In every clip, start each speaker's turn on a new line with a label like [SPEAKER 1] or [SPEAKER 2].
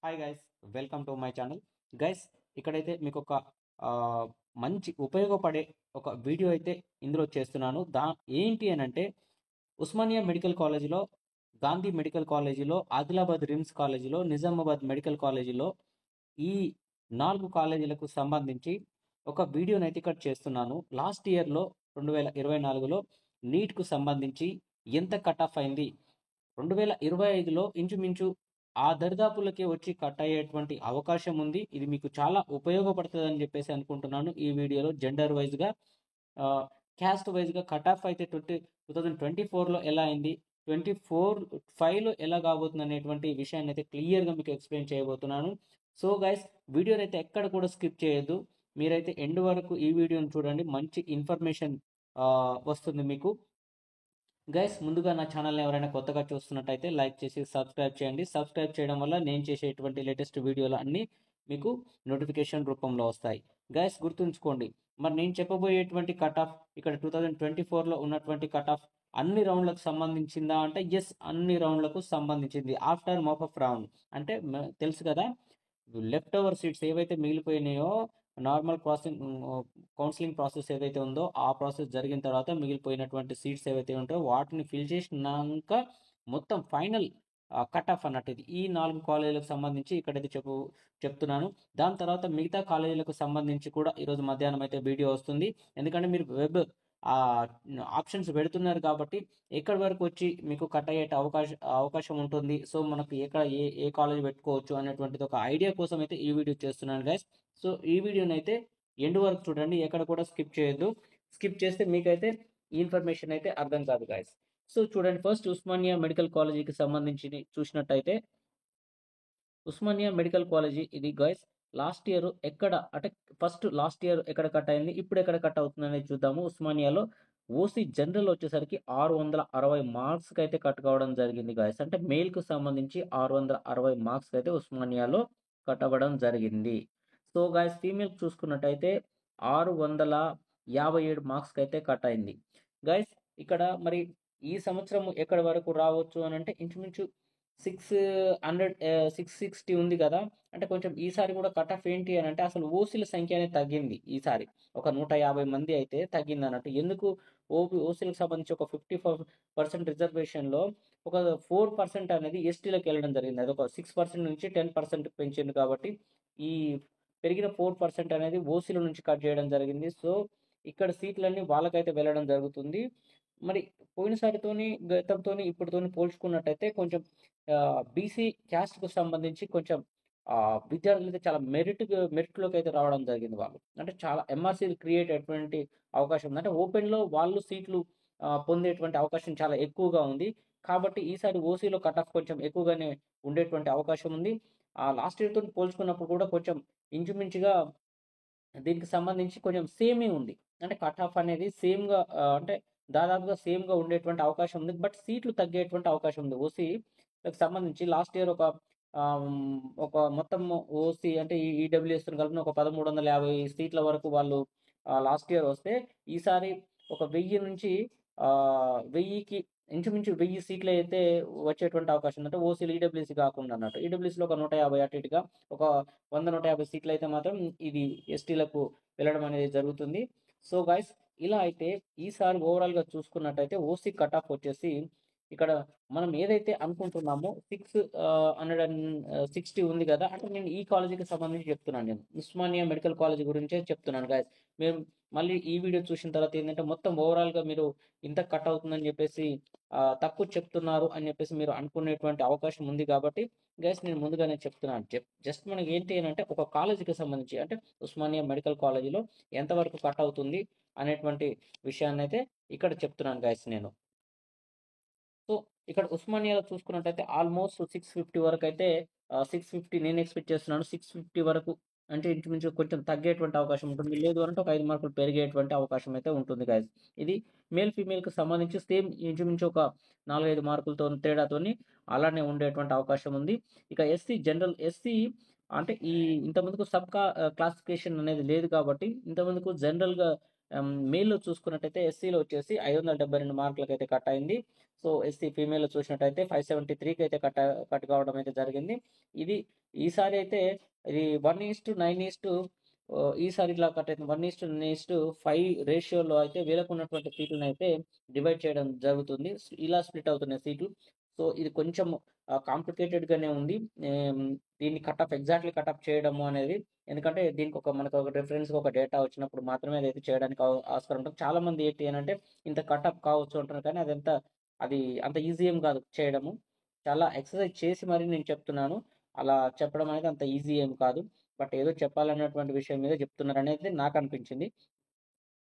[SPEAKER 1] Hi guys, welcome to my channel. Guys, ఇక్కడైతే మీకు ఒక మంచి ఉపయోగపడే ఒక వీడియో అయితే ఇందులో చేస్తున్నాను. ఏంటి అని అంటే ఉస్మానియా మెడికల్ కాలేజీలో, గాంధీ మెడికల్ కాలేజీలో, ఆదిలాబాద్ రిమ్స్ కాలేజీలో, నిజామాబాద్ మెడికల్ కాలేజీలో ఈ 4 కాలేజీలకు సంబంధించి ఒక వీడియోనైతే ఇక్కడ చేస్తున్నాను. లాస్ట్ ఇయర్‌లో 2024లో నీట్‌కు సంబంధించి ఎంత కట్ ఆఫ్ అయింది? 2025లో ఇంచుమించు ఆ దరిదాపులకే వచ్చి కట్ అయ్యేటువంటి అవకాశం ఉంది. ఇది మీకు చాలా ఉపయోగపడుతుందని చెప్పేసి అనుకుంటున్నాను. ఈ వీడియోలో జెండర్ వైజ్‌గా, క్యాస్ట్ వైజ్‌గా కట్ ఆఫ్ అయితే 2024లో ఎలా అయింది, 25లో ఎలా కాబోతుంది అనేటువంటి విషయాన్ని అయితే క్లియర్‌గా మీకు ఎక్స్‌ప్లెయిన్ చేయబోతున్నాను. సో గైస్, వీడియోని అయితే ఎక్కడ కూడా స్కిప్ చేయొద్దు. మీరైతే ఎండ్ వరకు ఈ వీడియోని చూడండి. మంచి ఇన్ఫర్మేషన్ వస్తుంది మీకు. గైస్, ముందుగా నా ఛానల్ని ఎవరైనా కొత్తగా చూస్తున్నట్టయితే లైక్ చేసి సబ్స్క్రైబ్ చేయండి. సబ్స్క్రైబ్ చేయడం వల్ల నేను చేసేటువంటి లేటెస్ట్ వీడియోలు అన్నీ మీకు నోటిఫికేషన్ రూపంలో వస్తాయి. గైస్, గుర్తుంచుకోండి, మరి నేను చెప్పబోయేటువంటి కట్ ఆఫ్ ఇక్కడ 2024లో ఉన్నటువంటి కట్ ఆఫ్ అన్ని రౌండ్లకు సంబంధించిందా అంటే ఎస్, అన్ని రౌండ్లకు సంబంధించింది. ఆఫ్టర్ మోపఫ్ రౌండ్ అంటే తెలుసు కదా, లెఫ్ట్ ఓవర్ సీట్స్ ఏవైతే మిగిలిపోయినాయో, నార్మల్ కౌన్సిలింగ్ ప్రాసెస్ ఏదైతే ఉందో ఆ ప్రాసెస్ జరిగిన తర్వాత మిగిలిపోయినటువంటి సీట్స్ ఏవైతే ఉంటాయో వాటిని ఫిల్ చేసినాక మొత్తం ఫైనల్ కట్ ఆఫ్ అన్నట్టు ఇది ఈ 4 కాలేజీలకు సంబంధించి ఇక్కడైతే చెప్తున్నాను. దాని తర్వాత మిగతా కాలేజీలకు సంబంధించి కూడా ఈరోజు మధ్యాహ్నం అయితే వీడియో వస్తుంది. ఎందుకంటే మీరు వెబ్ ఆప్షన్స్ పెడుతున్నారు కాబట్టి ఎక్కడి వరకు వచ్చి మీకు కట్ అయ్యే అవకాశం ఉంటుంది. సో మనకు ఎక్కడ ఏ కాలేజ్ పెట్టుకోవచ్చు అనేటువంటిది ఒక ఐడియా కోసం అయితే ఈ వీడియో చేస్తున్నాను గైస్. సో ఈ వీడియోని అయితే ఎండ్ వరకు చూడండి, ఎక్కడ కూడా స్కిప్ చేయొద్దు. స్కిప్ చేస్తే మీకైతే ఈ ఇన్ఫర్మేషన్ అయితే అర్థం కాదు గైస్. సో చూడండి, ఫస్ట్ ఉస్మానియా మెడికల్ కాలేజీకి సంబంధించి చూసినట్టయితే, ఉస్మానియా మెడికల్ కాలేజీ ఇది గైస్ లాస్ట్ ఇయర్ ఎక్కడ అంటే ఫస్ట్ లాస్ట్ ఇయర్ ఎక్కడ కట్ అయింది, ఇప్పుడు ఎక్కడ కట్ అవుతుంది అనేది చూద్దాము. ఉస్మానియాలో ఓసీ జనరల్ వచ్చేసరికి 660 మార్క్స్కి అయితే కట్ కావడం జరిగింది గాయస్. అంటే మేల్కు సంబంధించి 660 మార్క్స్కి అయితే ఉస్మానియాలో కట్ అవ్వడం జరిగింది. సో గాయస్, ఫీమేల్ చూసుకున్నట్టయితే 657 మార్క్స్కి అయితే కట్ అయింది గైస్. ఇక్కడ మరి ఈ సంవత్సరం ఎక్కడి వరకు రావచ్చు అని అంటే ఇంచుమించు 660 ఉంది కదా. అంటే కొంచెం ఈసారి కూడా కట్ ఆఫ్ ఏంటి అని అంటే అసలు ఓసీల సంఖ్య అనేది తగ్గింది ఈసారి. ఒక 150 మంది అయితే తగ్గింది అన్నట్టు. ఎందుకు? ఓసీలకు సంబంధించి ఒక 54% రిజర్వేషన్లో ఒక 4% అనేది ఎస్టీలకు వెళ్ళడం జరిగింది. అది ఒక 6% నుంచి 10% పెంచింది కాబట్టి ఈ పెరిగిన 4% అనేది ఓసీల నుంచి కట్ చేయడం జరిగింది. సో ఇక్కడ సీట్లన్నీ వాళ్ళకైతే వెళ్ళడం జరుగుతుంది. మరి పోయినసారితోని గతంతోని ఇప్పటితోని పోల్చుకున్నట్టయితే కొంచెం బీసీ క్యాస్ట్‌కు సంబంధించి కొంచెం విద్యార్థులైతే చాలా మెరిట్‌లోకి అయితే రావడం జరిగింది వాళ్ళు. అంటే చాలా ఎంఆర్‌సీలు క్రియేట్ అయ్యేటువంటి అవకాశం ఉంది. అంటే ఓపెన్‌లో వాళ్ళు సీట్లు పొందేటువంటి అవకాశం చాలా ఎక్కువగా ఉంది. కాబట్టి ఈసారి ఓసీలో కట్ ఆఫ్ కొంచెం ఎక్కువగానే ఉండేటువంటి అవకాశం ఉంది. లాస్ట్ ఇయర్‌తోని పోల్చుకున్నప్పుడు కూడా కొంచెం ఇంచుమించుగా దీనికి సంబంధించి కొంచెం సేమే ఉంది. అంటే కట్ ఆఫ్ అనేది సేమ్‌గా అంటే దాదాపుగా సేమ్‌గా ఉండేటువంటి అవకాశం ఉంది. బట్ సీట్లు తగ్గేటువంటి అవకాశం ఉంది. ఓసీ‌కి సంబంధించి లాస్ట్ ఇయర్ ఒక మొత్తం ఓసీ అంటే ఈ ఈడబ్ల్యూఎస్‌తోని కలిపిన ఒక 1350 సీట్ల వరకు వాళ్ళు లాస్ట్ ఇయర్ వస్తే, ఈసారి ఒక 1000 నుంచి 1000కి ఇంచుమించు 1000 సీట్లయితే వచ్చేటువంటి అవకాశం ఉంది. అంటే ఓసీలు ఈడబ్ల్యూఎస్‌సి కాకుండా అన్నట్టు. ఈడబ్ల్యూఎస్‌లో ఒక 150 అటు ఇటుగా ఒక 100, 150 సీట్లయితే మాత్రం ఇది ఎస్టీలకు వెళ్ళడం అనేది జరుగుతుంది. సో గైస్, ఇలా అయితే ఈసారి ఓవరాల్‌గా చూసుకున్నట్టయితే ఓసీ కట్ ఆఫ్ వచ్చేసి ఇక్కడ మనం ఏదైతే అనుకుంటున్నామో 660 ఉంది గదా. అంటే నేను ఈ కాలేజీకి సంబంధించి చెప్తున్నాను నేను. ఉస్మానియా మెడికల్ కాలేజీ గురించే చెప్తున్నాను గైస్. మేము మళ్ళీ ఈ వీడియో చూసిన తర్వాత ఏందంటే మొత్తం ఓవరాల్‌గా మీరు ఇంత కట్ అవుతుందని జెప్పేసి తక్కువ చెప్తున్నారు అని జెప్పేసి మీరు అనుకునేటువంటి అవకాశం ఉంది కాబట్టి గైస్, నేను ముందుగానే చెప్తున్నాను. జస్ట్ మనకి ఏంటి అనంటే ఒక కాలేజీకి సంబంధించి అంటే ఉస్మానియా మెడికల్ కాలేజీలో ఎంతవరకు కట్ అవుతుంది అనేటువంటి విషయాన్నైతే ఇక్కడ చెప్తున్నాను గైస్ నేను. సో ఇక్కడ ఉస్మానియాలో చూసుకున్నట్టయితే ఆల్మోస్ట్ 650 వరకైతే 650 నేను ఎక్స్‌పెక్ట్ చేస్తున్నాను. 650 వరకు అంటే ఇంచుమించు కొంచెం తగ్గేటువంటి అవకాశం ఉంటుంది. లేదు అనంటే ఒక 5 మార్కులు పెరిగేటువంటి అవకాశం అయితే ఉంటుంది గైస్. ఇది ఫీమేల్‌కి సంబంధించి సేమ్ ఇంచుమించు ఒక 4, 5 మార్కులతోని తేడాతోని అలానే ఉండేటువంటి అవకాశం ఉంది. ఇక ఎస్సీ అంటే ఇంతకుముందుకు క్లాసిఫికేషన్ అనేది లేదు కాబట్టి ఇంతకుముందుకు జనరల్‌గా మేల్‌లో చూసుకున్నట్టయితే ఎస్సీలో వచ్చేసి 572 మార్కులకైతే కట్ అయింది. సో, ఎస్సీ ఫీమేల్‌లో చూసినట్టయితే 573కి అయితే కట్ కావడం అయితే జరిగింది. ఇది ఈసారి అయితే ఇది 1:9 ఈసారి ఇట్లా కట్ అయింది. 1:9:5 రేషియోలో అయితే వీళ్ళకున్నటువంటి సీట్లనైతే డివైడ్ చేయడం జరుగుతుంది. ఇలా స్ప్లిట్ అవుతున్నాయి సీట్లు. సో, ఇది కొంచెం కాంప్లికేటెడ్‌గానే ఉంది. హ్మ్. దీన్ని ఎగ్జాక్ట్‌లీ కట్ ఆఫ్ చేయడము అనేది ఎందుకంటే మనకు ఒక రిఫరెన్స్‌గా ఒక డేటా వచ్చినప్పుడు మాత్రమే అదైతే చేయడానికి ఆస్కారం ఉంటుంది. చాలామంది ఏంటి అనంటే ఇంత కట్ ఆఫ్ కావచ్చు అంటున్నారు కానీ అది అంత ఈజీ ఏం కాదు చేయడము. చాలా ఎక్సర్సైజ్ చేసి మరి నేను చెప్తున్నాను. అలా చెప్పడం అనేది అంత ఈజీ ఏం కాదు. బట్ ఏదో చెప్పాలన్నటువంటి విషయం మీద చెప్తున్నారనేది నాకనిపించింది.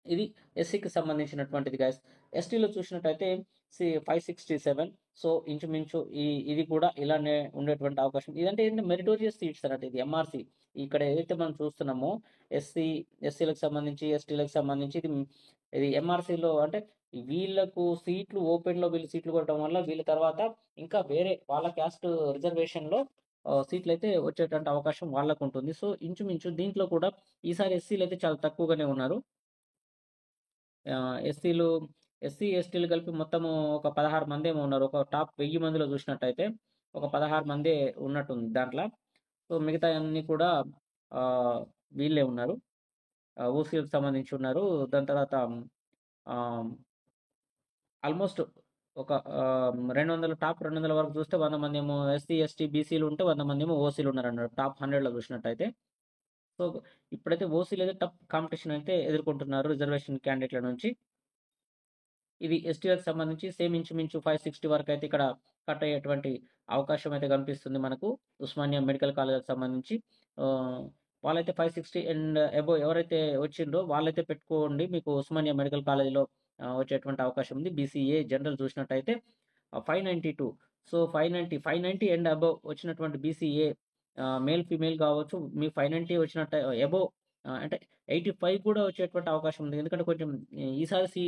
[SPEAKER 1] ఇది ఎస్సీకి సంబంధించినటువంటిది గైస్. ఎస్టీలో చూసినట్టయితే 567. సో, ఇంచుమించు ఇది కూడా ఇలానే ఉండేటువంటి అవకాశం. ఇదంటే ఏంటంటే మెరిటోరియస్ సీట్స్ అన్నట్టు ఇది ఎంఆర్సీ. ఇక్కడ ఏదైతే మనం చూస్తున్నామో ఎస్సీ ఎస్సీలకు సంబంధించి, ఎస్టీలకు సంబంధించి ఇది ఎంఆర్సీలో అంటే వీళ్ళకు సీట్లు ఓపెన్‌లో వీళ్ళు సీట్లు కొట్టడం వల్ల వీళ్ళ తర్వాత ఇంకా వేరే వాళ్ళ క్యాస్ట్ రిజర్వేషన్‌లో సీట్లయితే వచ్చేటువంటి అవకాశం వాళ్ళకుంటుంది. సో, ఇంచుమించు దీంట్లో కూడా ఈసారి ఎస్సీలయితే చాలా తక్కువగానే ఉన్నారు. ఎస్సీలు ఎస్సీలు కలిపి మొత్తము ఒక 16 మందేమో ఉన్నారు. ఒక టాప్ 1000 మందిలో చూసినట్టయితే ఒక 16 మందే ఉన్నట్టుంది దాంట్ల. సో, మిగతాయన్నీ కూడా ఆహ్, వీళ్ళే ఉన్నారు. ఓసీలకు సంబంధించి ఉన్నారు. దాని తర్వాత ఆహ్, ఆల్మోస్ట్ ఒక 200 టాప్ 200 వరకు చూస్తే 100 మందేమో ఎస్సీ, ఎస్టీ, బీసీలు ఉంటే 100 మందేమో ఓసీలు ఉన్నారన్నారు. టాప్ 100లో చూసినట్టయితే. సో, ఇప్పుడైతే ఓసీలు అయితే టఫ్ కాంపిటీషన్ అయితే ఎదుర్కొంటున్నారు రిజర్వేషన్ క్యాండిడేట్‌ల నుంచి. ఇది ఎస్టీలకు సంబంధించి సేమ్ ఇంచుమించు 560 వరకైతే ఇక్కడ కట్ అయ్యేటువంటి అవకాశం అయితే కనిపిస్తుంది మనకు. ఉస్మానియా మెడికల్ కాలేజ్‌కి సంబంధించి. ఆహ్, వాళ్ళైతే 560 అండ్ అబోవ్ ఎవరైతే వచ్చిండ్రో వాళ్ళైతే పెట్టుకోండి. మీకు ఉస్మానియా మెడికల్ కాలేజ్‌లో వచ్చేటువంటి అవకాశం ఉంది. బీసీఏ జనరల్ చూసినట్టయితే 592. సో, 590 అండ్ అబోవ్ వచ్చినటువంటి బీసీఏ మేల్, ఫీమేల్ కావచ్చు. మీకు 590 వచ్చినట్టు అబోవ్ అంటే 85 కూడా వచ్చేటువంటి అవకాశం ఉంది. ఎందుకంటే కొంచెం ఈసారి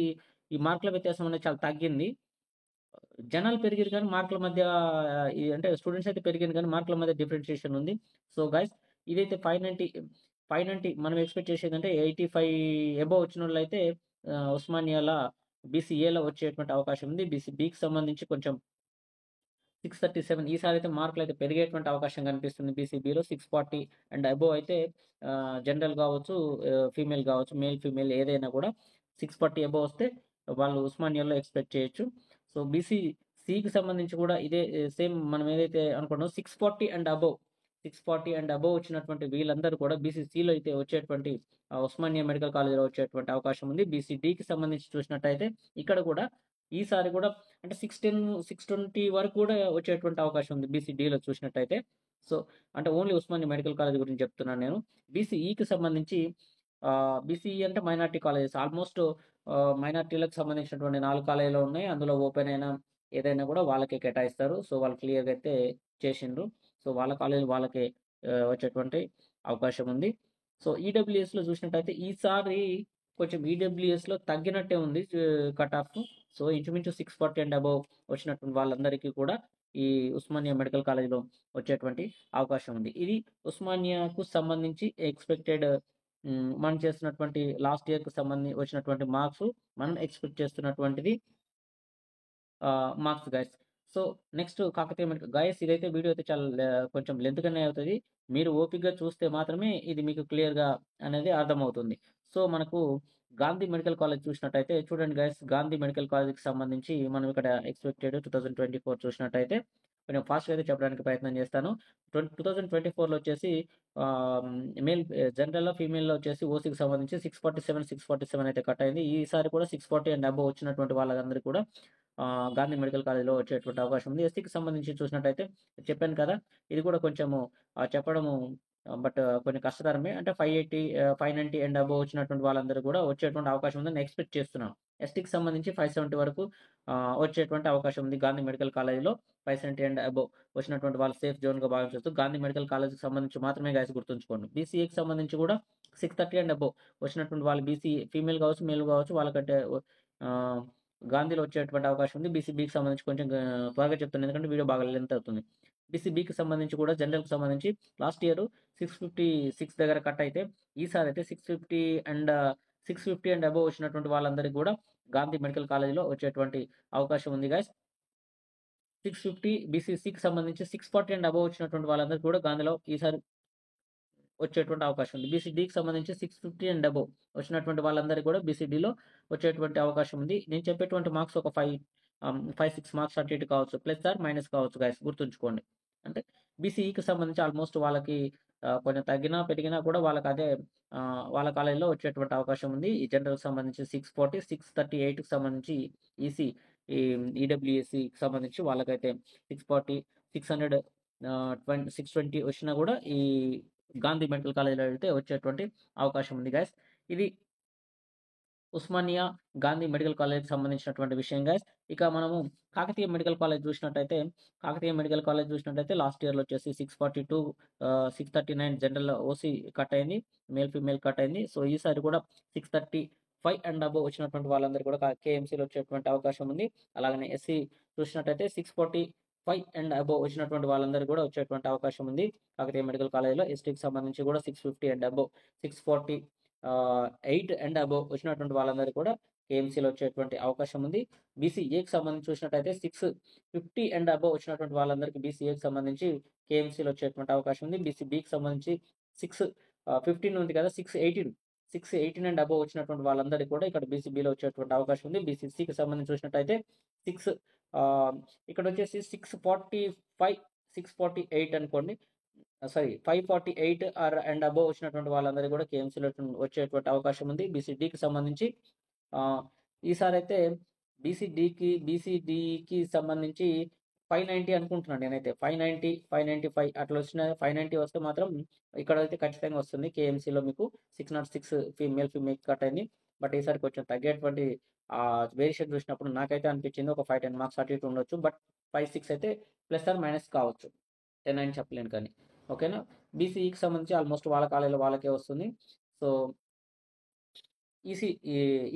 [SPEAKER 1] ఈ మార్కుల వ్యత్యాసం అనేది చాలా తగ్గింది. జనాలు పెరిగిర్రు కానీ మార్కుల మధ్య అంటే స్టూడెంట్స్ అయితే పెరిగింది కానీ మార్కుల మధ్య డిఫరెన్షియేషన్ ఉంది. సో, గైస్ ఇదైతే 590 మనం ఎక్స్‌పెక్ట్ చేసేదంటే 85 అబోవ్ వచ్చినోళ్ళైతే ఉస్మానియాల బీసీఏలో వచ్చేటువంటి అవకాశం ఉంది. బీసీబీకి సంబంధించి కొంచెం 637 ఈసారైతే మార్కులైతే పెరిగేటువంటి అవకాశం కనిపిస్తుంది బీసీబీలో. 640 అండ్ అబోవ్ అయితే జనరల్ గావచ్చు, ఫీమేల్ గావచ్చు, మేల్, ఫీమేల్ ఏదైనా కూడా 640 అబోవ్ వస్తే వాళ్ళు ఉస్మానియాలో ఎక్స్‌పెక్ట్ చేయొచ్చు. సో, సీకి సంబంధించి కూడా ఇదే సేమ్ మనం ఏదైతే అనుకున్నామో 640 అండ్ అబోవ్ వచ్చినటువంటి వీళ్ళందరూ కూడా బీసీసీలో అయితే వచ్చేటువంటి ఉస్మానియా మెడికల్ కాలేజ్‌లో వచ్చేటువంటి అవకాశం ఉంది. బీసీడీకి సంబంధించి చూసినట్టయితే ఇక్కడ కూడా ఈసారి కూడా అంటే 610, 620 వరకు కూడా వచ్చేటువంటి అవకాశం ఉంది బీసీడీలో చూసినట్టయితే. సో, అంటే ఓన్లీ ఉస్మానియా మెడికల్ కాలేజ్ గురించి చెప్తున్నాను నేను. బీసీఈకి సంబంధించి బీసీఈ అంటే మైనారిటీ కాలేజెస్. ఆల్మోస్ట్ మైనారిటీలకు సంబంధించినటువంటి 4 కాలేజీలు ఉన్నాయి. అందులో ఓపెన్ అయినా ఏదైనా కూడా వాళ్ళకే కేటాయిస్తారు. సో, వాళ్ళు క్లియర్‌గా అయితే చేసిండ్రు. సో, వాళ్ళ కాలేజీలు వాళ్ళకే వచ్చేటువంటి అవకాశం ఉంది. సో, ఈడబ్ల్యూఎస్‌లో చూసినట్టయితే ఈసారి కొంచెం ఈడబ్ల్యూఎస్‌లో తగ్గినట్టే ఉంది కట్ ఆఫ్. సో, ఇంచుమించు 640 అండ్ అబోవ్ వచ్చినటువంటి వాళ్ళందరికీ కూడా ఈ ఉస్మానియా మెడికల్ కాలేజ్‌లో వచ్చేటువంటి అవకాశం ఉంది. ఇది ఉస్మానియాకు సంబంధించి మనం చేస్తున్నటువంటి లాస్ట్ ఇయర్‌కి వచ్చినటువంటి మార్క్స్. మనం ఎక్స్‌పెక్ట్ చేస్తున్నటువంటిది marks guys. So, next Kakatiya medical guys ఇదైతే వీడియో అయితే చాలా కొంచెం లెంత్‌గానే అవుతది. మీరు ఓపికగా చూస్తే మాత్రమే ఇది మీకు క్లియర్‌గా అనేది అర్థమవుతుంది. సో, మనకు గాంధీ మెడికల్ కాలేజ్ చూసినట్టయితే చూడండి గైస్. గాంధీ మెడికల్ కాలేజ్‌కి సంబంధించి మనం ఇక్కడ ఎక్స్‌పెక్టెడ్ 2024 చూసినట్టయితే కొంచెం ఫాస్ట్‌గా అయితే చెప్పడానికి ప్రయత్నం చేస్తాను. 2024లో వచ్చేసి ఆహ్, జనరల్‌లో, ఫీమేల్‌లో వచ్చేసి ఓసీకి సంబంధించి 647 అయితే కట్ అయింది. ఈసారి కూడా 640 అండ్ అబోవ్ వచ్చినటువంటి వాళ్ళందరికీ కూడా గాంధీ మెడికల్ కాలేజ్‌లో వచ్చేటువంటి అవకాశం ఉంది. ఎస్సీకి సంబంధించి చూసినట్టయితే చెప్పాను కదా! ఇది కూడా కొంచెము చెప్పడము బట్ కొంచెం కష్టతరమే. అంటే 590 అండ్ అబోవ్ వచ్చినటువంటి వాళ్ళందరూ కూడా వచ్చేటువంటి అవకాశం ఉందని ఎక్స్‌పెక్ట్ చేస్తున్నాను. ఎస్టీకి సంబంధించి 570 వరకు వచ్చేటువంటి అవకాశం ఉంది. గాంధీ మెడికల్ కాలేజ్‌లో 570 అండ్ అబోవ్ వచ్చినటువంటి వాళ్ళు సేఫ్ జోన్‌గా భావించొచ్చు. గాంధీ మెడికల్ కాలేజ్‌కి సంబంధించి మాత్రమే గైస్ గుర్తుంచుకోండి. బీసీఏకి సంబంధించి కూడా 630 అండ్ అబోవ్ వచ్చినటువంటి వాళ్ళు ఫీమేల్ కావచ్చు, మేల్ కావచ్చు వాళ్ళకంటే ఆహ్, గాంధీలో వచ్చేటువంటి అవకాశం ఉంది. బీసీబీకి సంబంధించి కొంచెం త్వరగా చెప్తాను. ఎందుకంటే వీడియో బాగా లెంత్ అవుతుంది. బీసీబీకి సంబంధించి కూడా జనరల్‌కి సంబంధించి లాస్ట్ ఇయర్ 656 దగ్గర కట్ అయితే ఈసారి అయితే 650 అండ్ 650 అండ్ అబోవ్ వచ్చినటువంటి వాళ్ళందరికీ కూడా గాంధీ మెడికల్ కాలేజ్లో వచ్చేటువంటి అవకాశం ఉంది గైస్. 650 బీసీసీకి సంబంధించి 640 అండ్ అబోవ్ వచ్చినటువంటి వాళ్ళందరికీ కూడా గాంధీలో ఈసారి వచ్చేటువంటి అవకాశం ఉంది. బీసీడీకి సంబంధించి 650 అండ్ అబోవ్ వచ్చినటువంటి వాళ్ళందరికీ కూడా బీసీడీలో వచ్చేటువంటి అవకాశం ఉంది. నేను చెప్పేటువంటి మార్క్స్ ఒక 5-6 మార్క్స్ అటు ఇటు కావచ్చు. ప్లస్ ఆర్ మైనస్ కావచ్చు గైస్, గుర్తుంచుకోండి. అంటే బీసీఈకి సంబంధించి ఆల్మోస్ట్ వాళ్ళకి కొంచెం తగ్గినా పెరిగినా కూడా వాళ్ళకి అదే వాళ్ళ కాలేజీలో వచ్చేటువంటి అవకాశం ఉంది. ఈ జనరల్కి సంబంధించి 640, 638కి సంబంధించి ఈసీ ఈ ఈడబ్ల్యూఎస్సికి సంబంధించి వాళ్ళకైతే 640, 600 620 వచ్చినా కూడా ఈ గాంధీ మెడికల్ కాలేజీలో అయితే వచ్చేటువంటి అవకాశం ఉంది గైస్. ఇది ఉస్మానియా గాంధీ మెడికల్ కాలేజ్కి సంబంధించినటువంటి విషయం గైస్. ఇక మనము కాకతీయ మెడికల్ కాలేజ్ చూసినట్టయితే లాస్ట్ ఇయర్లో వచ్చేసి 642, 639 జనరల్ ఓసీ కట్ అయింది, మేల్ ఫీమేల్ కట్ అయింది. సో ఈసారి కూడా 635 అండ్ అబోవ్ వచ్చినటువంటి వాళ్ళందరూ కూడా కేఎంసీలో వచ్చేటువంటి అవకాశం ఉంది. అలాగనే ఎస్సీ చూసినట్టయితే 645 అండ్ అబోవ్ వచ్చినటువంటి వాళ్ళందరూ కూడా వచ్చేటువంటి అవకాశం ఉంది కాకతీయ మెడికల్ కాలేజ్లో. ఎస్టీకి సంబంధించి కూడా 650 అండ్ అబోవ్, 648 అండ్ అబోవ్ వచ్చినటువంటి వాళ్ళందరికీ కూడా కేఎంసీలో వచ్చేటువంటి అవకాశం ఉంది. బీసీఏకి సంబంధించి చూసినట్టయితే 650 అండ్ అబోవ్ వచ్చినటువంటి వాళ్ళందరికీ బీసీఏకి సంబంధించి కేఎంసీలో వచ్చేటువంటి అవకాశం ఉంది. బీసీబీకి సంబంధించి 615 ఉంది కదా, 618 అండ్ అబోవ్ వచ్చినటువంటి వాళ్ళందరికీ కూడా ఇక్కడ బీసీబీలో వచ్చేటువంటి అవకాశం ఉంది. బీసీసీకి సంబంధించి చూసినట్టయితే ఇక్కడ వచ్చేసి 645, 648 అనుకోండి, సారీ 548 అండ్ అబోవ్ వచ్చినటువంటి వాళ్ళందరికీ కూడా కేఎంసీలో వచ్చేటువంటి అవకాశం ఉంది. బీసీడీకి సంబంధించి ఈసారి అయితే బీసీడీకి సంబంధించి 590 అనుకుంటున్నాను నేనైతే. 590, 595 అట్లా వచ్చిన 590 వస్తే మాత్రం ఇక్కడైతే ఖచ్చితంగా వస్తుంది. కేఎంసీలో మీకు 606 ఫీమేల్ కట్ అయింది. బట్ ఈసారి కొంచెం తగ్గేటువంటి వేరియేషన్ చూసినప్పుడు నాకైతే అనిపించింది ఒక 5-10 మార్క్స్ అటు ఇటు ఉండొచ్చు. బట్ 5-6 అయితే ప్లస్ ఆర్ మైనస్ కావచ్చు, 10 అని చెప్పలేను కానీ. ఓకేనా. బీసీఈకి సంబంధించి ఆల్మోస్ట్ వాళ్ళ కాలేజీలో వాళ్ళకే వస్తుంది. సో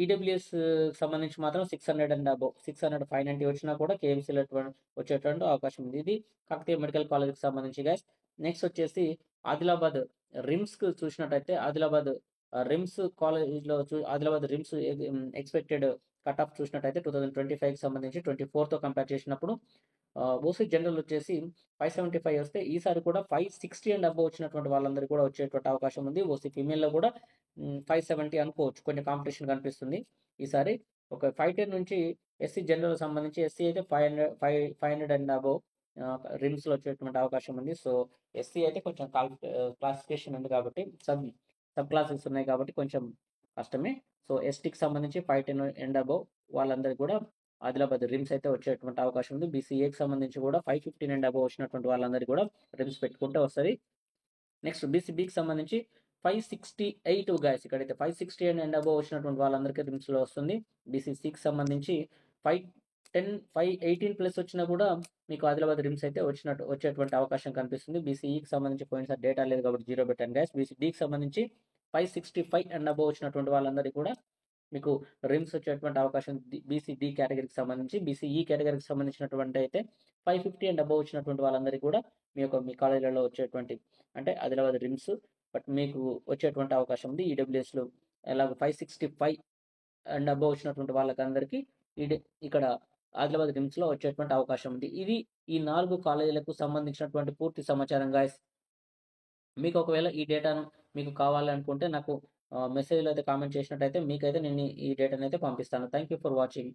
[SPEAKER 1] ఈడబ్ల్యూఎస్ సంబంధించి మాత్రం 600 అండ్ అబోవ్, 600, 590 వచ్చినా కూడా కేఎంసీలో వచ్చేటువంటి అవకాశం ఉంది. ఇది కాకతీయ మెడికల్ కాలేజ్కి సంబంధించి గైస్. నెక్స్ట్ వచ్చేసి ఆదిలాబాద్ రిమ్స్కి చూసినట్టయితే ఆదిలాబాద్ రిమ్స్ కాలేజ్లో Adilabad RIMS expected cut off చూసినట్టయితే 2025కి సంబంధించి 24తో కంపేర్ చేసినప్పుడు ఓసీ జనరల్ వచ్చేసి 575 వస్తే ఈసారి కూడా 560 అండ్ అబోవ్ వచ్చినటువంటి వాళ్ళందరికీ కూడా వచ్చేటువంటి అవకాశం ఉంది. ఓసీ ఫీమేల్లో కూడా 570 అనుకోవచ్చు, కొంచెం కాంపిటీషన్ కనిపిస్తుంది ఈసారి. ఒక 510 నుంచి ఎస్సీ జనరల్ సంబంధించి ఎస్సీ అయితే 500 అండ్ అబోవ్ రిమ్స్లో వచ్చేటువంటి అవకాశం ఉంది. సో ఎస్సీ అయితే కొంచెం క్లాసిఫికేషన్ ఉంది కాబట్టి సబ్ క్లాసెస్ ఉన్నాయి కాబట్టి కొంచెం కష్టమే. సో ఎస్టీకి సంబంధించి 510 అండ్ అబోవ్ వాళ్ళందరికీ కూడా ఆదిలాబాద్ రిమ్స్ అయితే వచ్చేటువంటి అవకాశం ఉంది. బీసీఏకి సంబంధించి కూడా 515 అండ్ అబోవ్ వచ్చినటువంటి వాళ్ళందరికీ కూడా రిమ్స్ పెట్టుకుంటే వస్తుంది. నెక్స్ట్ బీసీబీకి సంబంధించి 568 గైస్, ఇక్కడైతే 560 అండ్ అబోవ్ వచ్చినటువంటి వాళ్ళందరికీ రిమ్స్లో వస్తుంది. బీసీసీకి సంబంధించి 510, 518 ప్లస్ వచ్చినా కూడా మీకు ఆదిలాబాద్ రిమ్స్ అయితే వచ్చేటువంటి అవకాశం కనిపిస్తుంది. బీసీఈకి సంబంధించి పోయినసారి డేటా లేదు కాబట్టి 0 పెట్టాను గైస్. బీసీడీకి సంబంధించి 565 అండ్ అబోవ్ వచ్చినటువంటి వాళ్ళందరికీ కూడా మీకు రిమ్స్ వచ్చేటువంటి అవకాశం బీసీడీ కేటగిరీకి సంబంధించి. బీసీఈ కేటగిరీకి సంబంధించినటువంటి అయితే 550 అండ్ అబోవ్ వచ్చినటువంటి వాళ్ళందరికీ కూడా మీ కాలేజీలలో వచ్చేటువంటి అంటే ఆదిలాబాద్ రిమ్స్ బట్ మీకు వచ్చేటువంటి అవకాశం ఉంది. ఈడబ్ల్యూఎస్లో అలాగే 565 అండ్ అబోవ్ వచ్చినటువంటి వాళ్ళకందరికీ ఇక్కడ ఆదిలాబాద్ రిమ్స్లో వచ్చేటువంటి అవకాశం ఉంది. ఇది ఈ 4 కాలేజీలకు సంబంధించినటువంటి పూర్తి సమాచారం గాయస్. మీకు ఒకవేళ ఈ డేటాను మీకు కావాలనుకుంటే నాకు మెసేజ్లో అయితే కామెంట్ చేసినట్టయితే మీకైతే నేను ఈ డేటాను అయితే పంపిస్తాను. Thank you for watching.